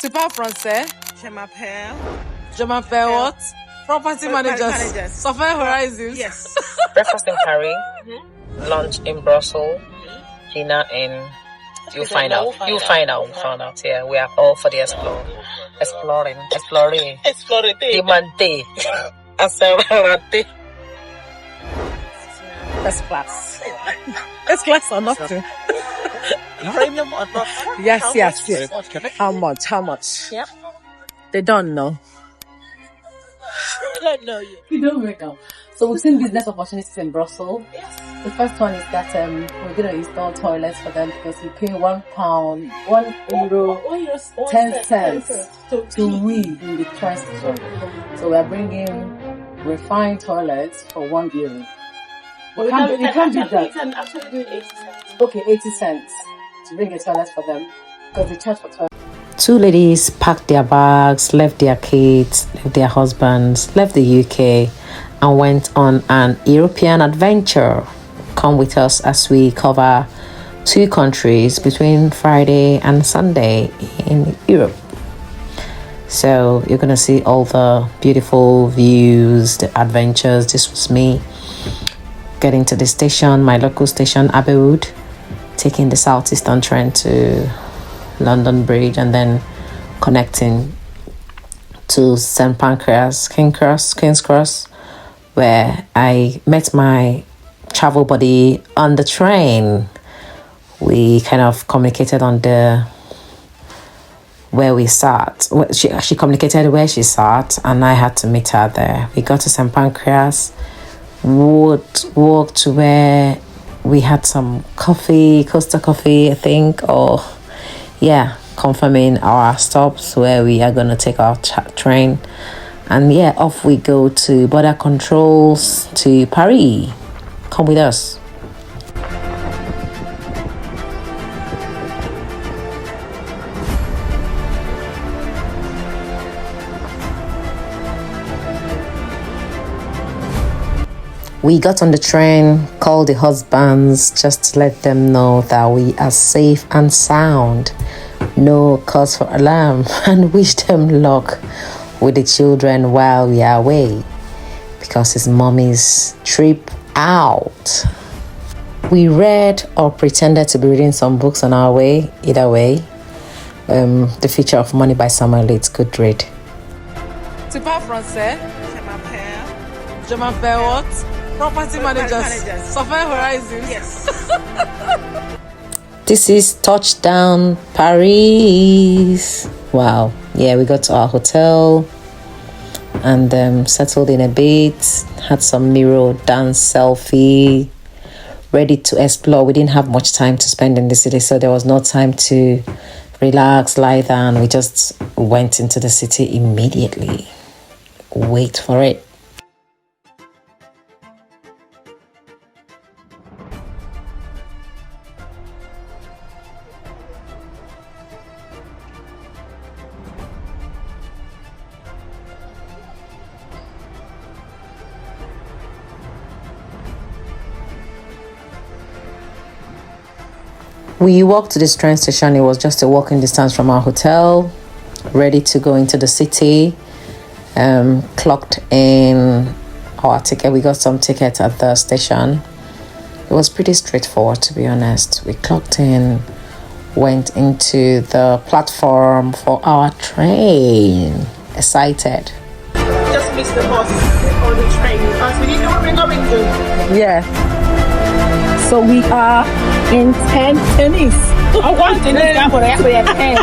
C'est pas français. Je m'appelle. Je m'appelle what? Property managers. Software Horizons. Yes. Breakfast in Paris, lunch in Brussels, dinner in. You'll find out. You'll find out. Yeah, we are all for the exploring. Dimante. Accelerate. First class. First class or nothing. Premium or not? Yes. How much? Yep. They don't know. I don't know you. You don't make out. So we've seen business opportunities in Brussels. Yes. The first one is that we're going to install toilets for them because we pay £1, €1, 10 cents to we in the train station. So we are bringing refined toilets for €1. You can't do that. You can actually do 80 cents. Okay, 80 cents to bring a toilet for them because they charge for toilet. Two ladies packed their bags, left their kids, left their husbands, left the UK, and went on an European adventure. Come with us as we cover 2 countries between Friday and Sunday in Europe. So you're gonna see all the beautiful views, the adventures. This was me getting to the station, my local station, Abbeywood, taking the Southeastern train to London Bridge, and then connecting to St. Pancras, King's Cross, where I met my travel buddy on the train. We kind of communicated on where we sat. She communicated where she sat, and I had to meet her there. We got to St. Pancras, walked to where we had some coffee, Costa Coffee, I think, or confirming our stops where we are going to take our train. And off we go to border controls to Paris. Come with us. We got on the train, called the husbands just to let them know that we are safe and sound. No cause for alarm, and wish them luck with the children while we are away because it's mommy's trip out. We read or pretended to be reading some books on our way. Either way, The Future of Money by Samuel Leeds, good read. C'est pas français. Je m'appelle. Je m'appelle what? Property managers. Software Horizons. Yes. This is touchdown Paris. Wow. Yeah, we got to our hotel and settled in a bit, had some mirror dance selfie, ready to explore. We didn't have much time to spend in the city, so there was no time to relax, lie down. We just went into the city immediately. Wait for it. We walked to this train station. It was just a walking distance from our hotel, ready to go into the city. Clocked in our ticket. We got some tickets at the station. It was pretty straightforward, to be honest. We clocked in, went into the platform for our train. Excited. Just missed the bus on the train. We didn't know where we're going to. Yeah. So we are in tennis. I want tennis for the tent.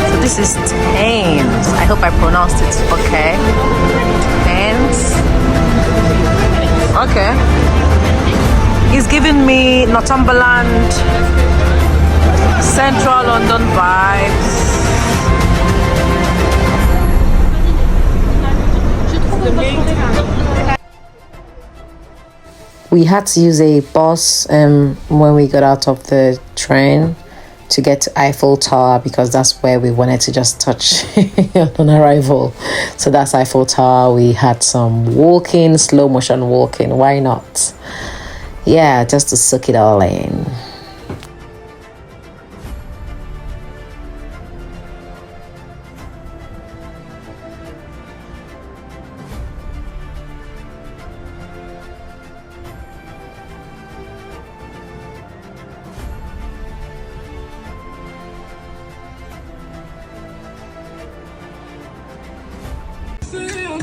So this is Thames. I hope I pronounced it okay. Thames. Okay. He's giving me Northumberland, Central London vibes. The main town. We had to use a bus when we got out of the train to get to Eiffel Tower because that's where we wanted to just touch on arrival. So that's Eiffel Tower. We had some walking, slow motion walking. Why not? Yeah, just to soak it all in.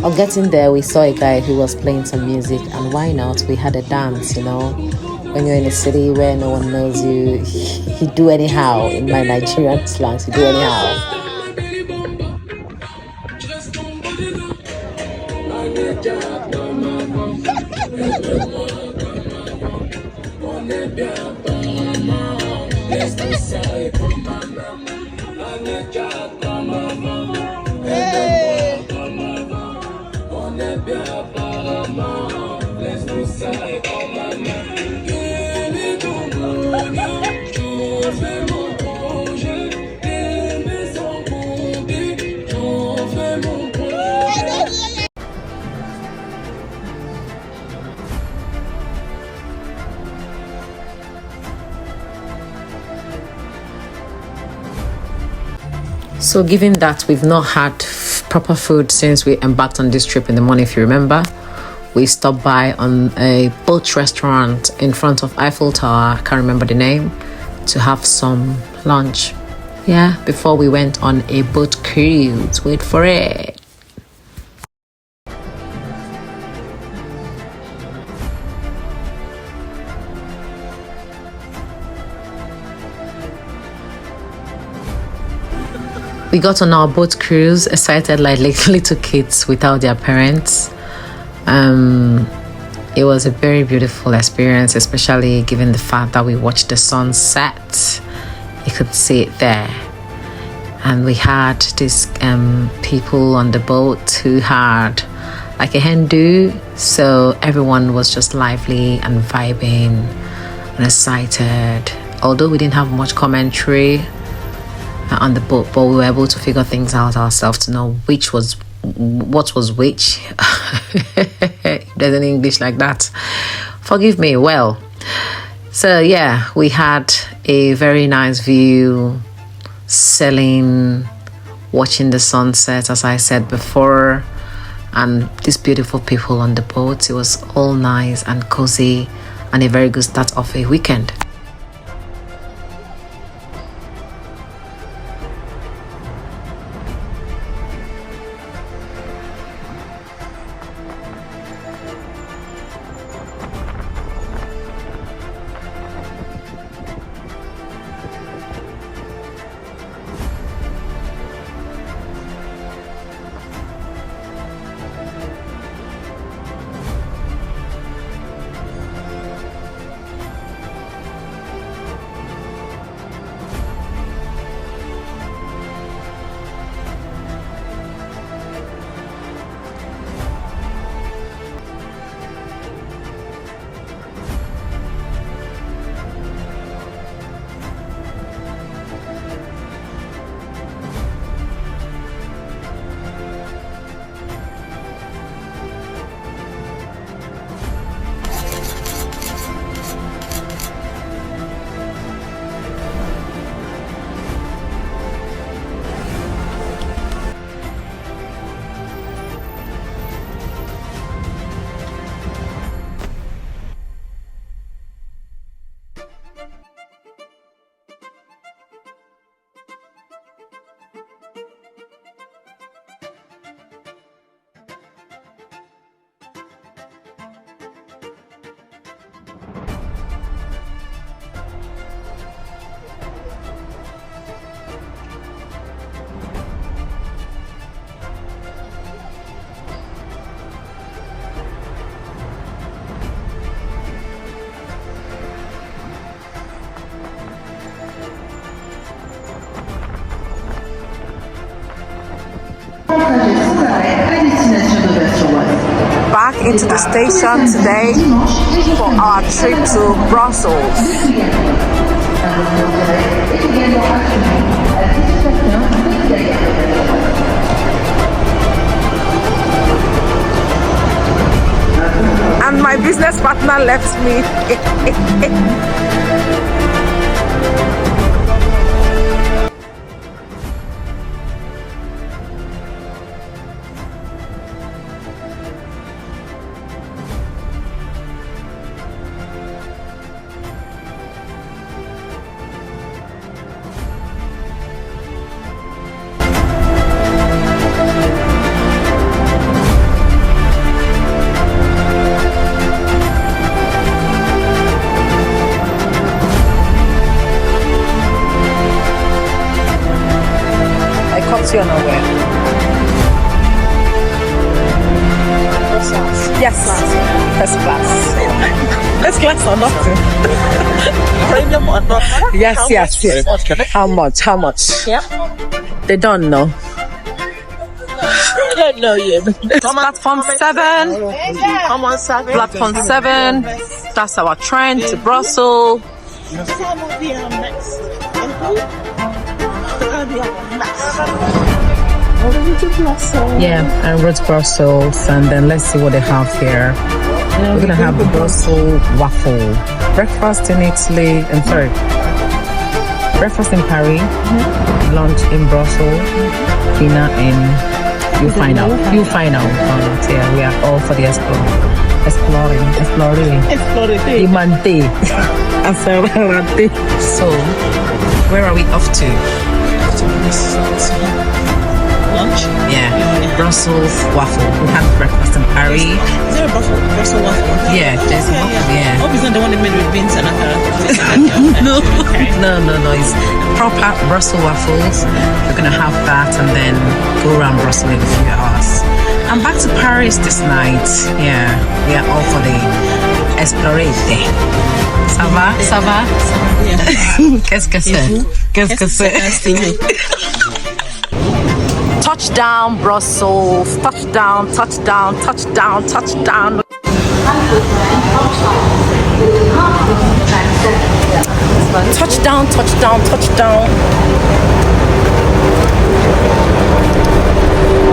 On getting there, we saw a guy who was playing some music, and why not? We had a dance, you know. When you're in a city where no one knows you, you do anyhow. In my Nigerian slangs, you do anyhow. So given that we've not had proper food since we embarked on this trip in the morning, if you remember, we stopped by on a boat restaurant in front of Eiffel Tower, I can't remember the name, to have some lunch. Yeah, before we went on a boat cruise. Wait for it. We got on our boat cruise, excited like little kids without their parents. It was a very beautiful experience, especially given the fact that we watched the sunset. You could see it there. And we had these people on the boat who had like a hen do. So everyone was just lively and vibing and excited. Although we didn't have much commentary on the boat, but we were able to figure things out ourselves to know what was which. There's any English like that, forgive me. Well, so yeah, we had a very nice view, sailing, watching the sunset, as I said before, and these beautiful people on the boat. It was all nice and cozy and a very good start of a weekend. Back into the station today for our trip to Brussels. And my business partner left me. Taxi or nowhere? Yes. First class. First class or nothing? Premium or not? Yes. How much? Yep. They don't know. I don't know yet. Platform 7. Come on, 7. Platform 7. That's our train to Brussels. Yeah, I wrote Brussels, and then let's see what they have here. We're gonna have the Brussels waffle, breakfast in Italy. I'm sorry, breakfast in Paris, lunch in Brussels, dinner in. You'll find out. Yeah, we are all for the exploring. Imante. So, where are we off to? Lunch? Yeah, Brussels waffle. We had breakfast in Paris. Is there a Brussels waffle? Yeah, there's a waffle. Yeah. Hope it's not the one they made with beans and No. It's proper Brussels waffles. We're gonna have that and then go around Brussels in a few hours. I'm back to Paris this night. Yeah, we are all for the Esplorate. Ça va? Yeah. Qu'est-ce que c'est? Touchdown, Brussels. Touchdown. Touchdown.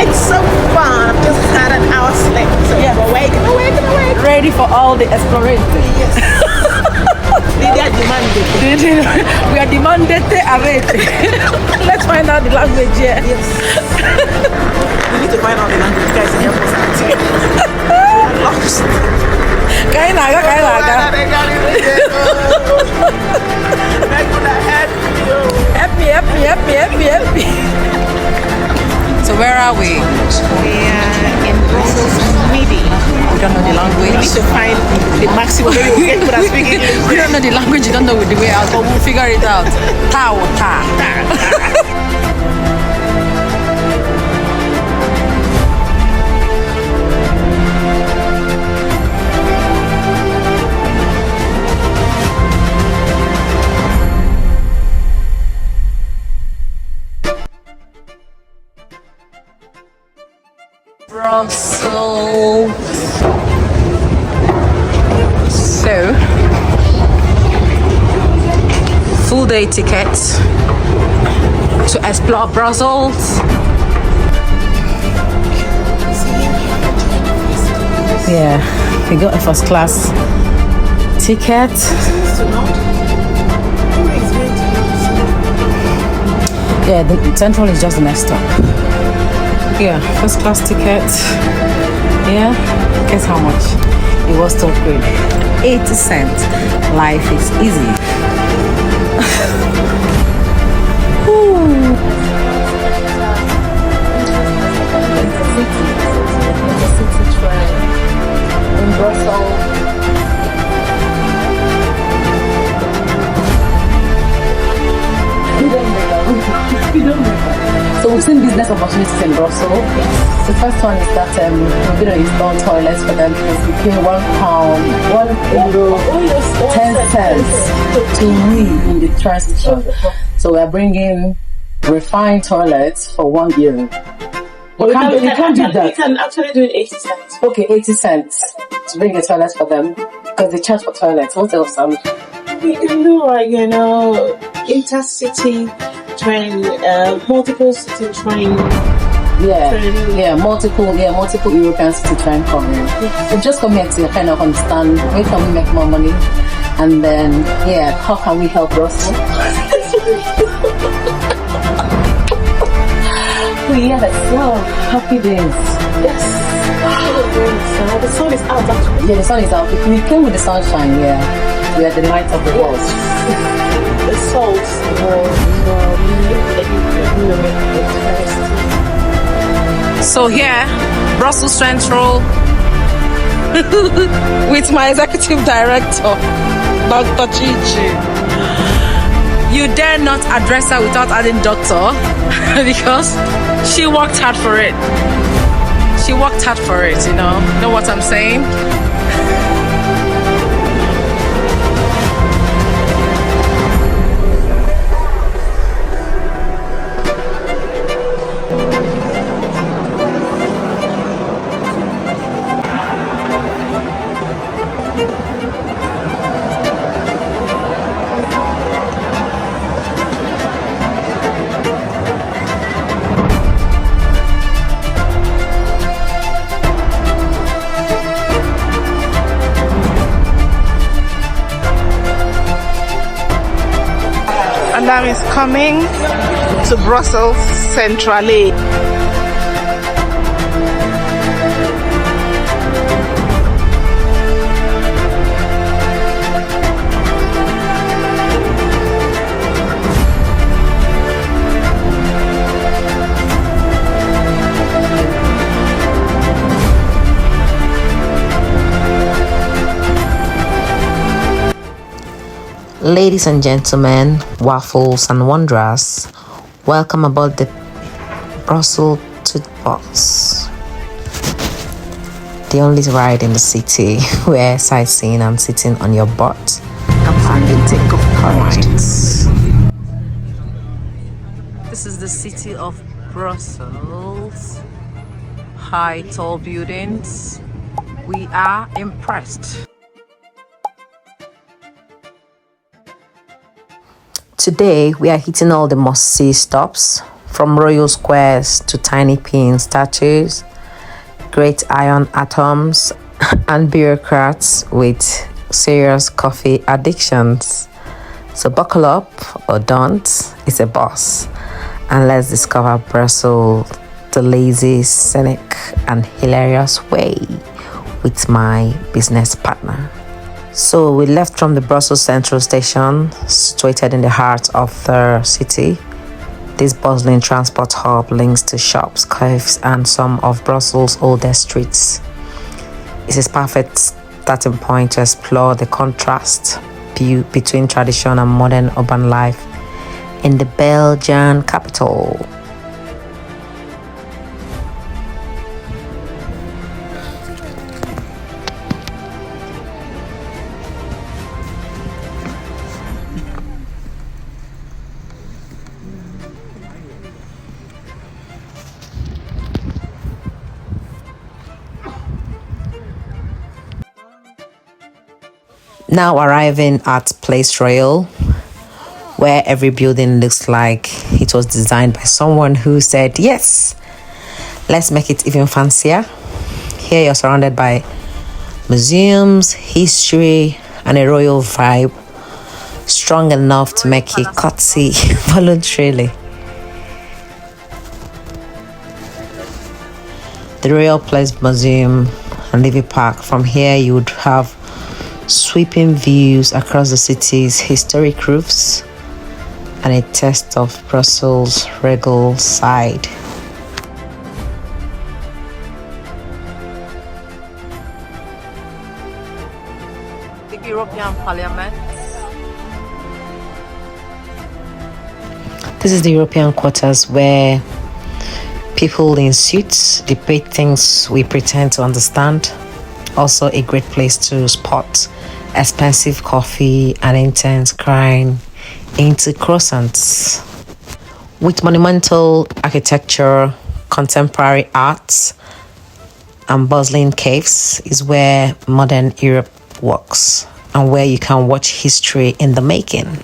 It's so fun. I've just had an hour sleep. So yeah, we're awake. Ready for all the exploration. Yes. They are demanded. We are demanded to arrête. Let's find out the language here. Yes. We need to find out the language, guys. And help us out. We are lost. Kainaga. Help me. So where are we? We are in Brussels, maybe. We don't know the We language. need to find the maximum. Maybe we'll get people that speak English. We don't know the language, you don't know the way out, but we'll figure it out. Ta. Brussels. So, full day ticket to explore Brussels. Yeah, we got a first class ticket. Yeah, the central is just the next stop. Yeah, first class ticket. Yeah, guess how much? It was top grade. 80 cents. Life is easy. City train in Brussels. So we've seen business opportunities in Brussels. The first one is that we're going to install toilets for them because we pay £1, €1, 10 cents to we in the transit. So we're bringing refined toilets for €1. We can't do that. We can actually do it 80 cents. Okay, 80 cents to bring the toilets for them because they charge for toilets. What else? We can do intercity train, multiple city train. Multiple European city train coming. We just come here to kind of understand where can we make more money, and then how can we help Brussels? Happy days. Yes. The sun is out actually. Yeah, the sun is out. We came with the sunshine. Yeah, we are the light of the world. The salt So here, Brussels Central, with my executive director, Dr. Chichi. You you dare not address her without adding doctor because she worked hard for it. She worked hard for it, you know what I'm saying? Madam is coming to Brussels centrally. Ladies and gentlemen, waffles and wanderers, welcome aboard the Brussels TOOTBUS, the only ride in the city where sightseeing and sitting on your butt and intake of points. This is the city of Brussels. High, tall buildings. We are impressed. Today, we are hitting all the must-see stops, from royal squares to tiny pin statues, great iron atoms, and bureaucrats with serious coffee addictions. So buckle up or don't, it's a bus. And let's discover Brussels the lazy, scenic, and hilarious way with my business partner. So we left from the Brussels Central Station, situated in the heart of the city. This bustling transport hub links to shops, cafes, and some of Brussels' oldest streets. It is a perfect starting point to explore the contrast between tradition and modern urban life in the Belgian capital. Now arriving at Place Royal, where every building looks like it was designed by someone who said, yes, let's make it even fancier. Here you're surrounded by museums, history, and a royal vibe, strong enough to make you curtsy voluntarily. The Royal Place Museum and Livy Park. From here you would have sweeping views across the city's historic roofs and a taste of Brussels' regal side. The European Parliament. This is the European quarters where people in suits debate things we pretend to understand. Also a great place to spot expensive coffee and intense crying into croissants. With monumental architecture, contemporary arts, and bustling caves is where modern Europe works and where you can watch history in the making.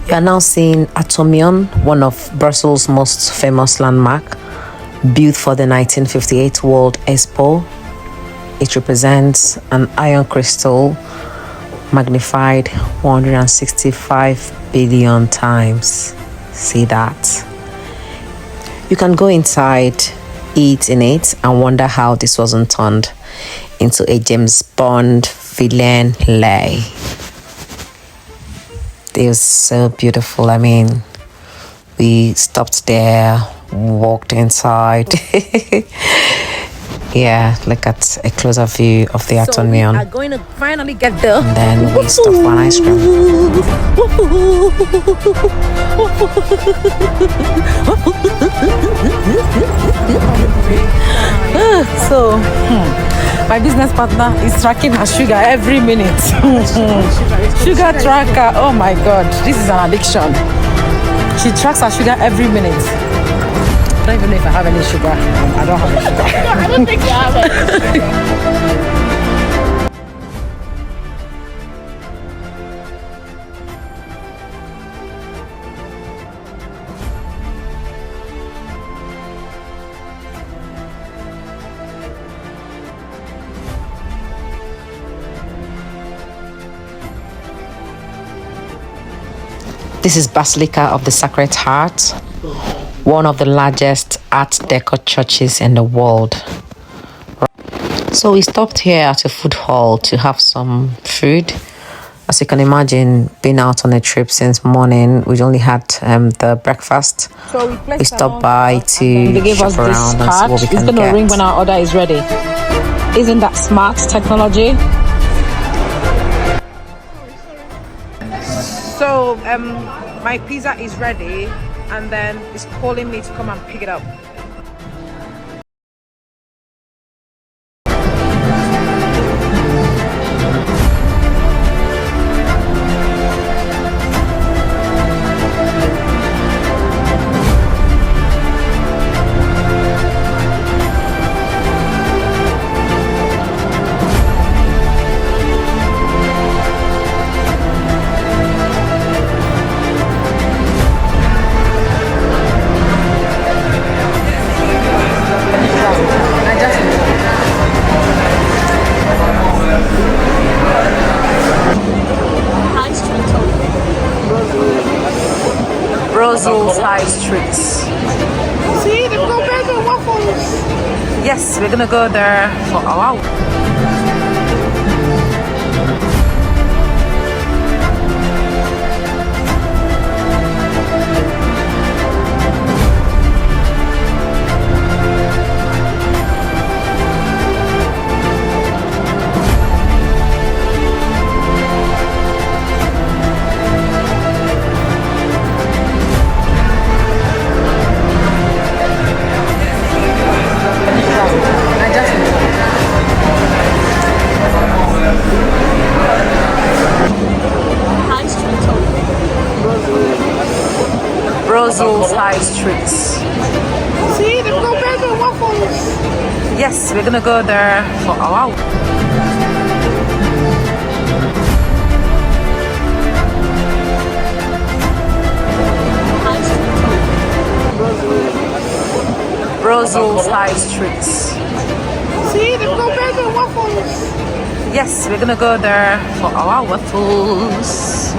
You are now seeing Atomion, one of Brussels' most famous landmark, built for the 1958 World Expo. it represents an iron crystal magnified 165 billion times. See that? You can go inside, eat in it, and wonder how this wasn't turned into a James Bond villain lay. It was so beautiful. I mean, we stopped there, walked inside. Yeah, look at a closer view of the Atomium. We are going to finally get there. And then we stop for an ice cream. So, my business partner is tracking her sugar every minute. Sugar tracker. Oh my God, this is an addiction. She tracks her sugar every minute. I don't even know if I have any sugar. I don't have any sugar. I don't think you have it. This is Basilica of the Sacred Heart, one of the largest Art Deco churches in the world. So we stopped here at a food hall to have some food. As you can imagine, being out on a trip since morning, we only had the breakfast. So we stopped by to shop around and see what we can get. It's going to ring when our order is ready. Isn't that smart technology? So my pizza is ready, and then it's calling me to come and pick it up. High streets. See, they've got Belgian waffles. Yes, we're gonna go there for a while. High streets. See, they've got Belgian waffles. Yes, we're gonna go there for a while. Brussels High streets. See, they've got Belgian waffles. Yes, we're gonna go there for our waffles.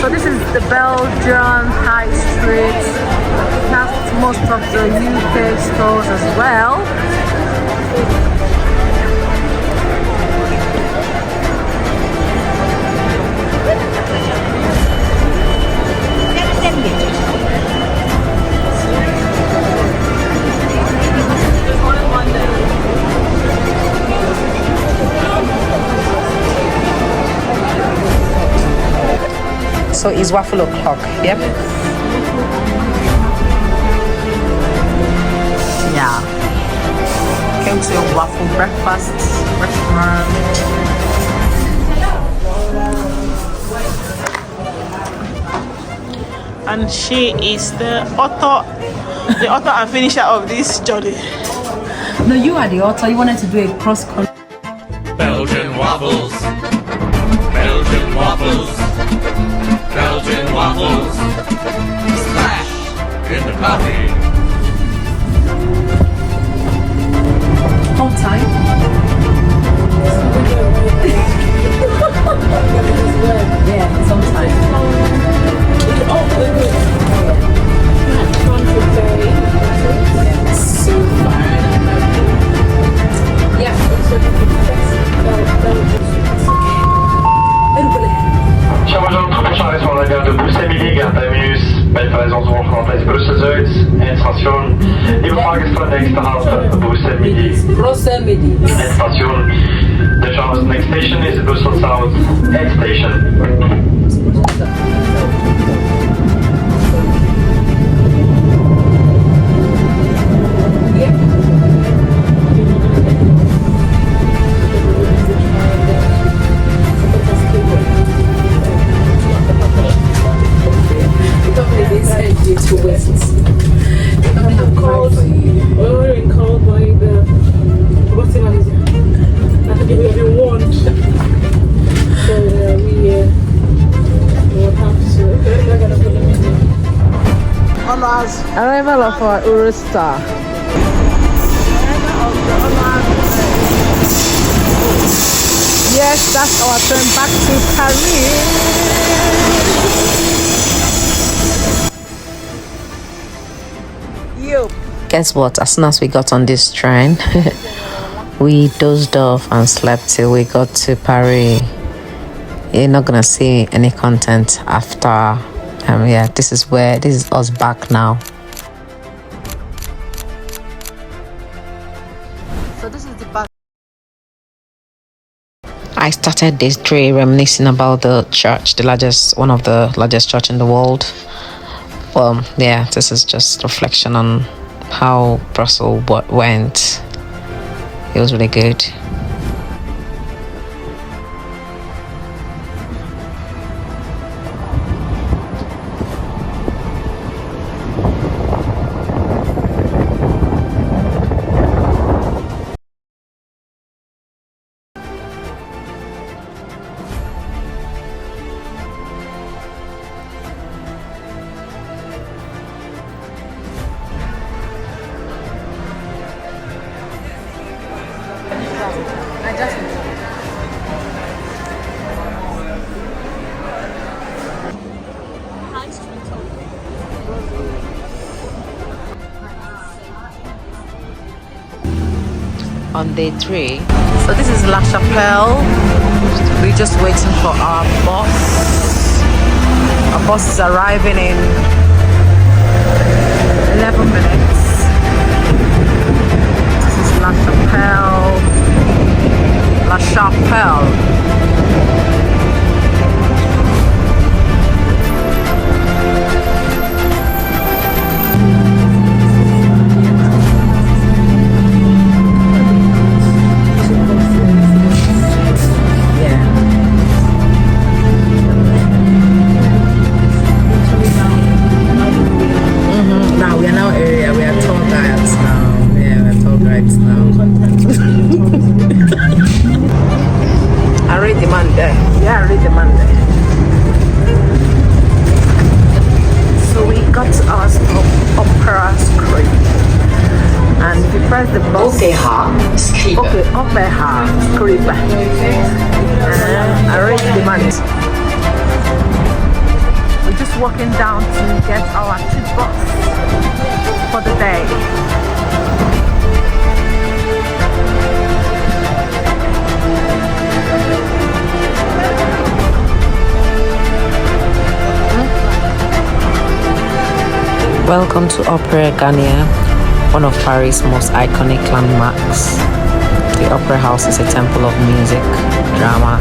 So this is the Belgian High Street. It has most of the UK stores as well. So it's waffle o'clock, yep. Yeah. Came to a waffle breakfast restaurant. And she is the author and finisher of this journey. No, you are the author. You wanted to do a cross-country. Belgian waffles. Belgian waffles. On time. Yeah, it's on time. Chauffeur prochain arrêt la gare de Bruxelles-Midi, gare Damus, bij verwijzing van Brussel-Zuid, eindstation. Lieve Fahrgäste, nächste Halt Bruxelles-Midi. Brussels-Midi. Endstation. The next station is Brussels South, end station. Arrival of our Eurostar. Yes, that's our train back to Paris. Yo. Guess what? As soon as we got on this train, we dozed off and slept till we got to Paris. You're not gonna see any content after. Yeah, this is us back now. So this is the back. I started this day reminiscing about the church, one of the largest church in the world. Yeah, this is just reflection on how Brussels went. It was really good. On day 3. So this is La Chapelle. We're just waiting for our bus. Our bus is arriving in 11 minutes. This is La Chapelle. La Chapelle. We're just walking down to get our TOOTBUS for the day. Welcome to Opera Garnier, one of Paris' most iconic landmarks. The Opera House is a temple of music, drama,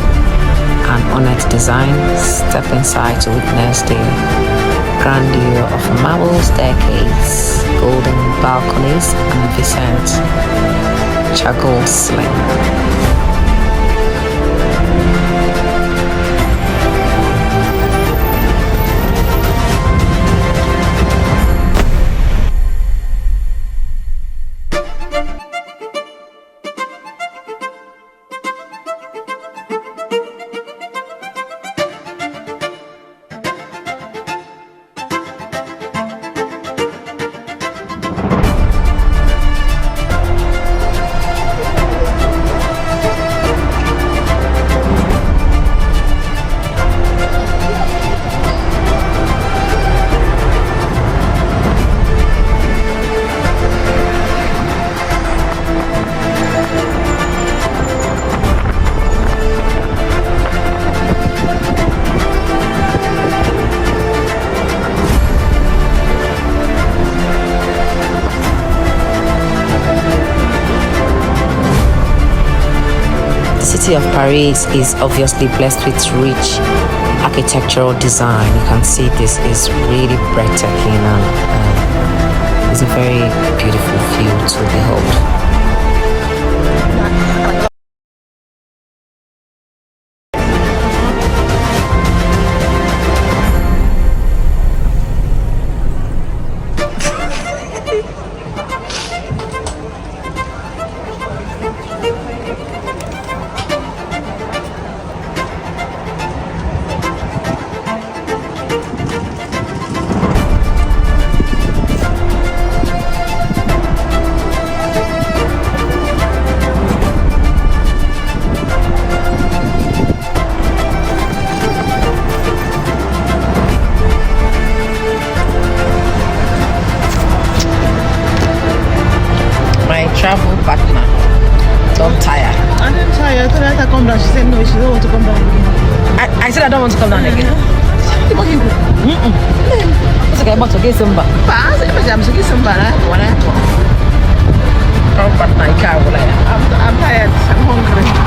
and ornate design. Step inside to witness the grandeur of marble staircase, golden balconies, and Vincent Chagall ceiling. city of Paris is obviously blessed with rich architectural design. You can see this is really breathtaking and it's a very beautiful view to behold. Travel partner. Don't tire. I didn't tire. I told her to come down. She said no, she don't want to come down again. I said I don't want to come down again. It's okay, but okay, Simba. I'm so some bad. Travel partner, I can't. I'm tired. I'm hungry.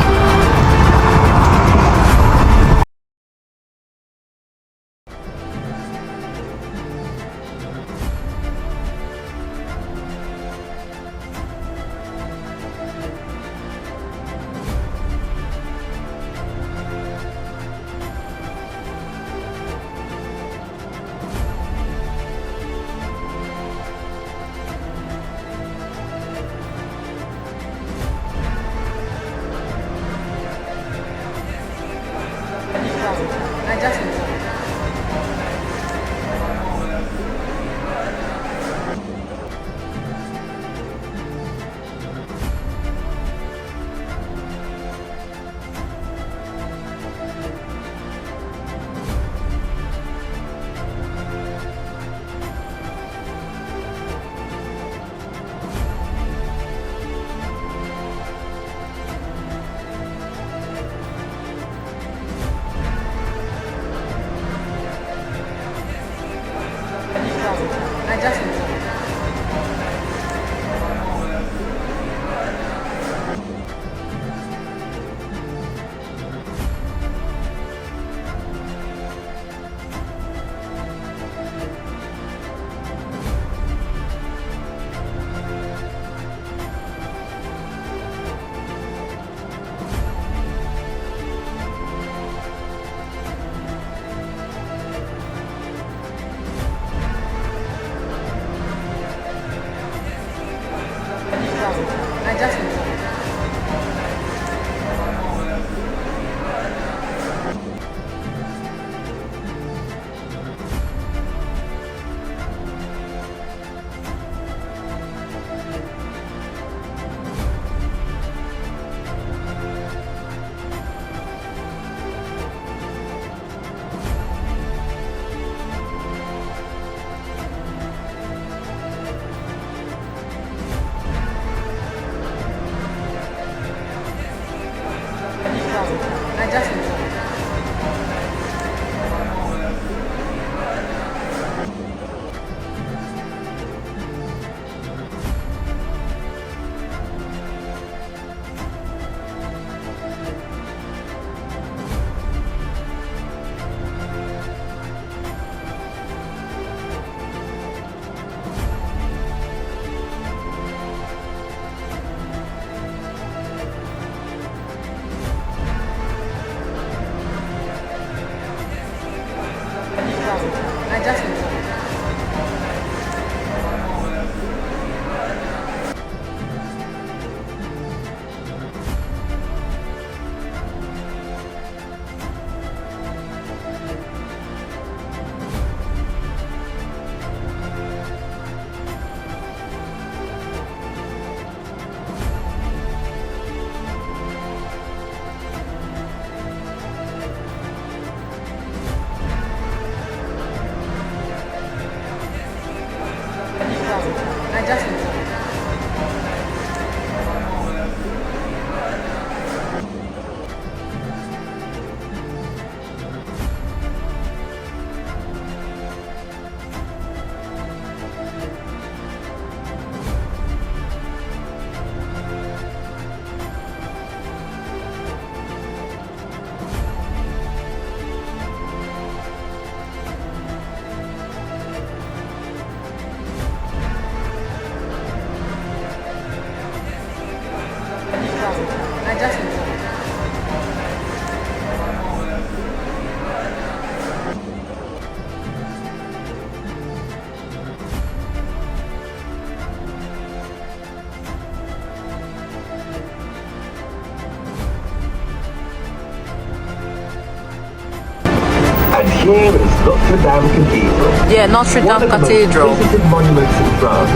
here is Notre Dame Cathedral. Yeah, Notre One Dame of the most Cathedral. visited monuments in France,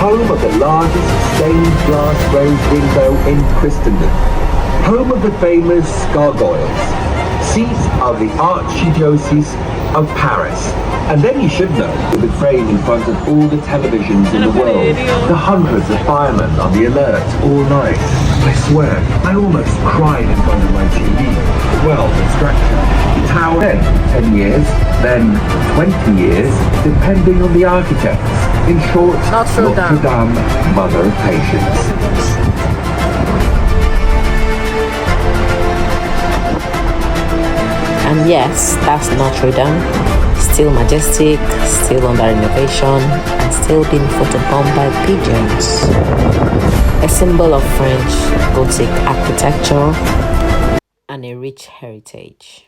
home of the largest stained glass rose window in Christendom, home of the famous gargoyles, seat of the Archdiocese of Paris. And then you should know, with the frame in front of all the televisions in the world, the hundreds of firemen on the alert all night. I swear, I almost cried in front of my TV. Well, distraction. The tower, then 10 years, then 20 years, depending on the architects. In short, Notre Dame. Mother of Patience. And yes, that's Notre Dame. Still majestic, still under renovation, and still being photobombed by pigeons. A symbol of French Gothic architecture and a rich heritage.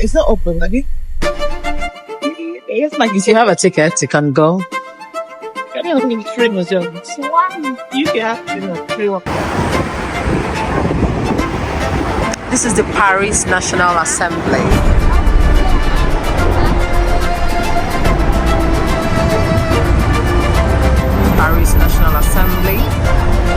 It's not open, Maggie. It's like if you have a ticket, you can go. This is the Paris National Assembly. Paris National Assembly.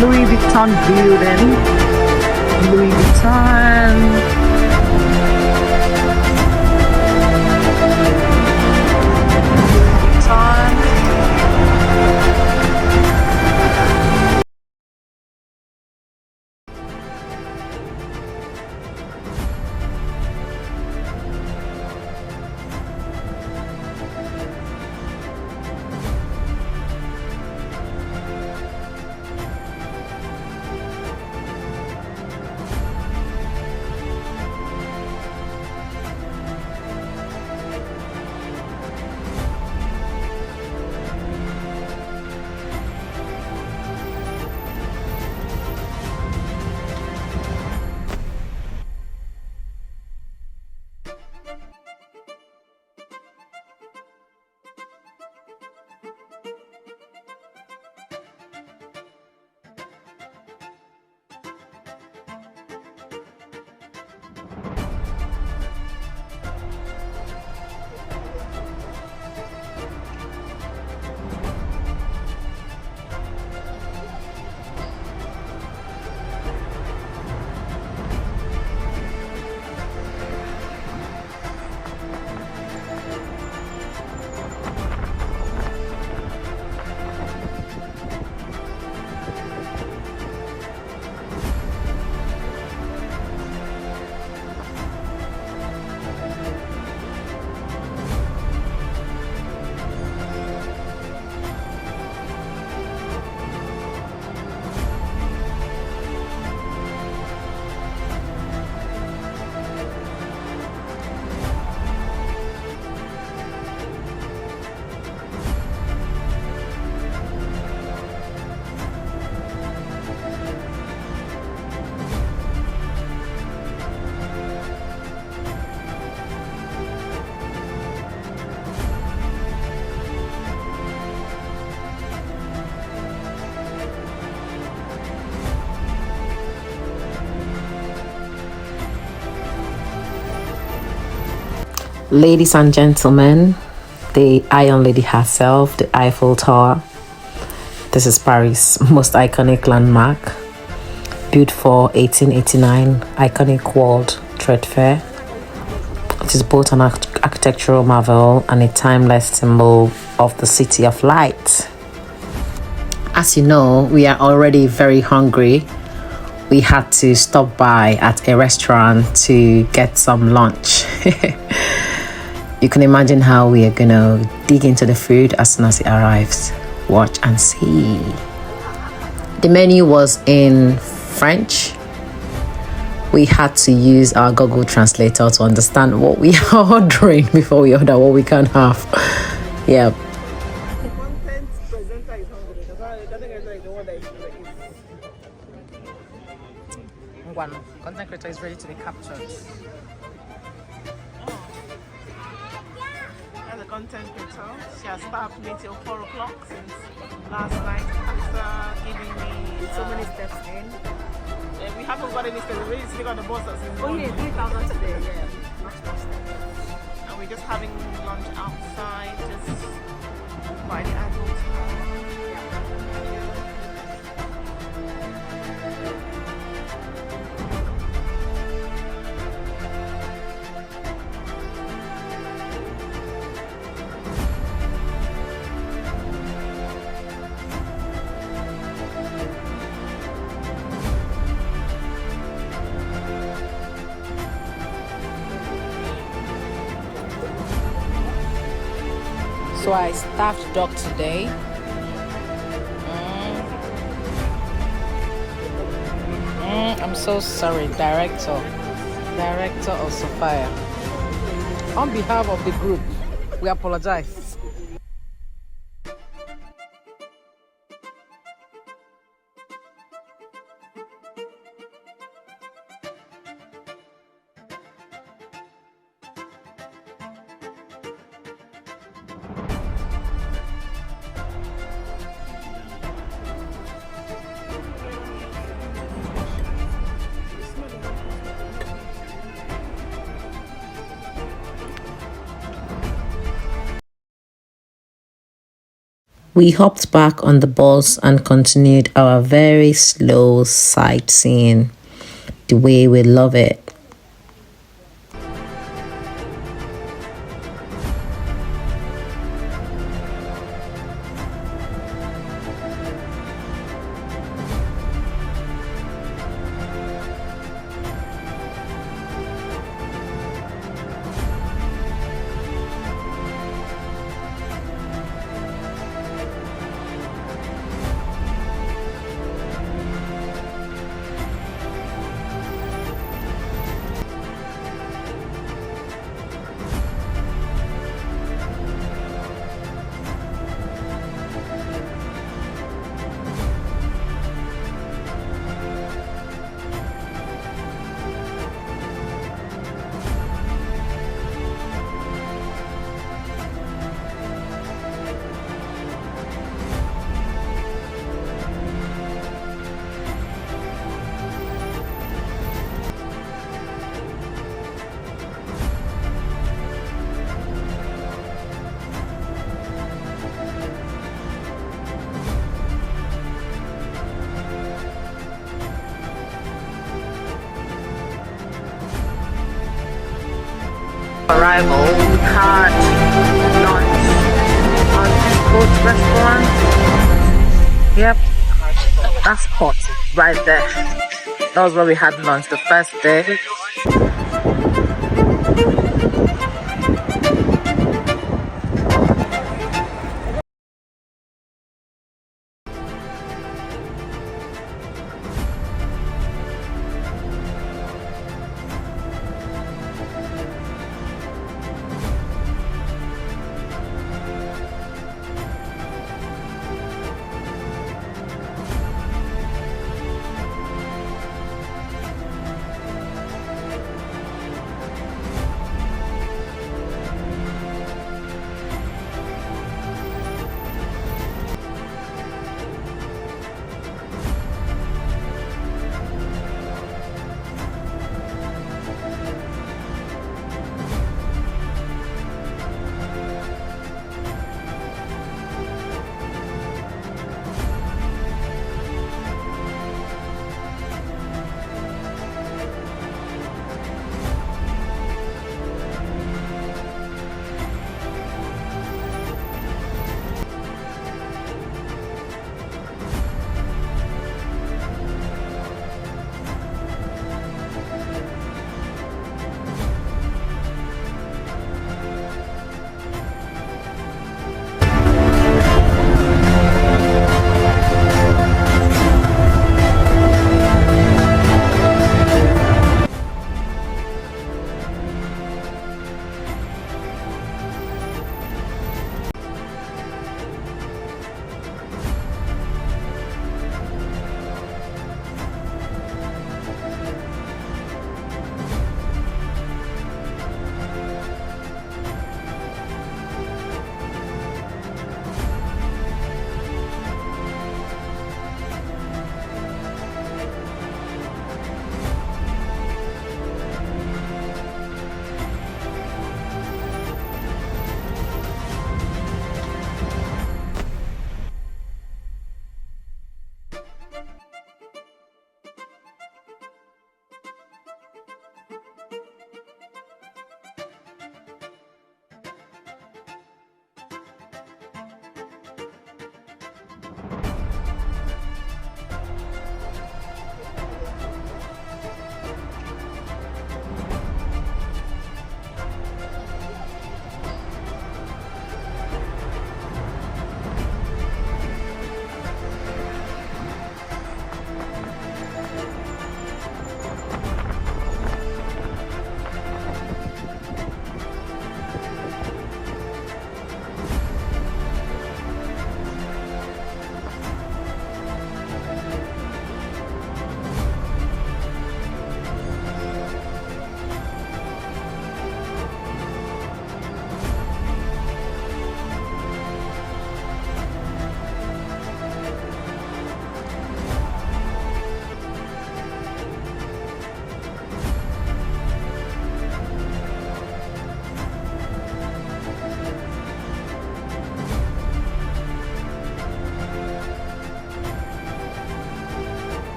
Louis Vuitton building. Louis Vuitton. Ladies and gentlemen, the Iron Lady herself, the Eiffel Tower. This is Paris' most iconic landmark, built for 1889, iconic World Trade Fair. It is both an architectural marvel and a timeless symbol of the City of Light. As you know, we are already very hungry. We had to stop by at a restaurant to get some lunch. You can imagine how we are gonna dig into the food as soon as it arrives. Watch and see. The menu was in French. We had to use our Google Translator to understand what we are ordering before we order what we can have. Yeah. One content creator is ready to be captured. As a content creator, she has staffed me till 4 o'clock since last night after giving me So many steps in. we haven't got any steps. We're really sitting on the bus since Oh yeah, 3,000 today. Yeah, much more steps. and we're just having lunch outside, just by the Eiffel Tower. So I staffed dog today. I'm so sorry, director of Sophia. On behalf of the group, we apologize. We hopped back on the bus and continued our very slow sightseeing the way we love it. Arrival, we had lunch on this boat restaurant. Yep, that's spot right there. That was where we had lunch the first day.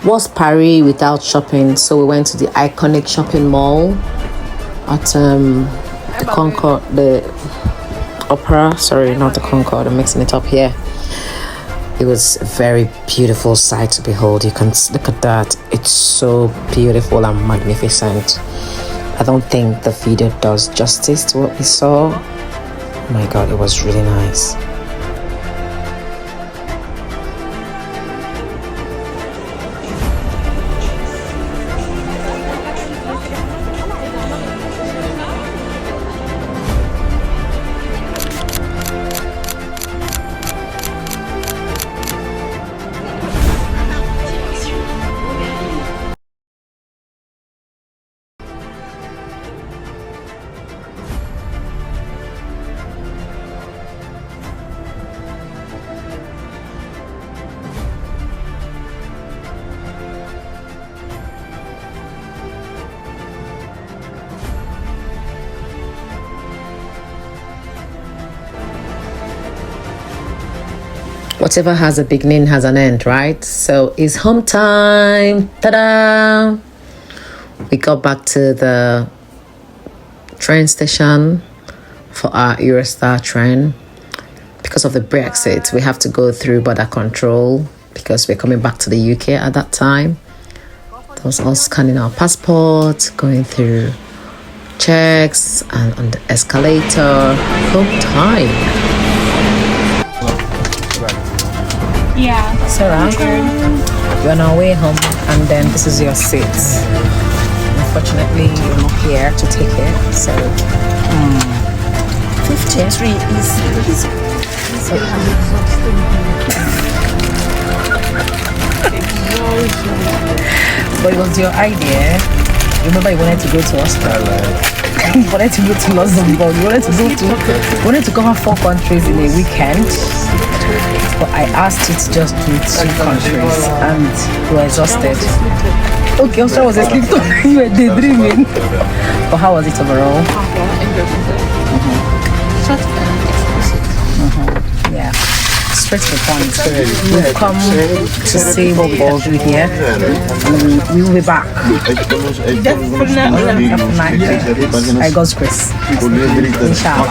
What's Paris without shopping? So we went to the iconic shopping mall at the Concord, the Opera. Sorry, not the Concord. I'm mixing it up here. It was a very beautiful sight to behold. You can look at that. It's so beautiful and magnificent. I don't think the video does justice to what we saw. Oh my god, it was really nice. Whatever has a beginning has an end, right? So it's home time. Ta-da! We got back to the train station for our Eurostar train. Because of the Brexit, we have to go through border control because we're coming back to the UK at that time. That was all scanning our passports, going through checks, and on the escalator. Home time. Yeah. Sarah, you're on our way home, and then this is your seat. Unfortunately, you're not here to take it, so 53 is but it was your idea. Remember, you wanted to go to Australia. You wanted to go to Luxembourg. You wanted to cover 4 countries in a weekend. But I asked you to just do 2 countries, and you were exhausted. Okay, Australia was asleep. You were daydreaming. But how was it overall? Yeah. Straight to the point. We've come to see what we can do here, and we will be back. I God's grace. Inshallah.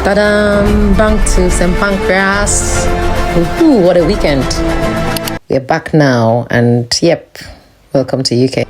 Ta-da! Back to St. Pancras. Woohoo, what a weekend. We're back now, and yep, welcome to UK.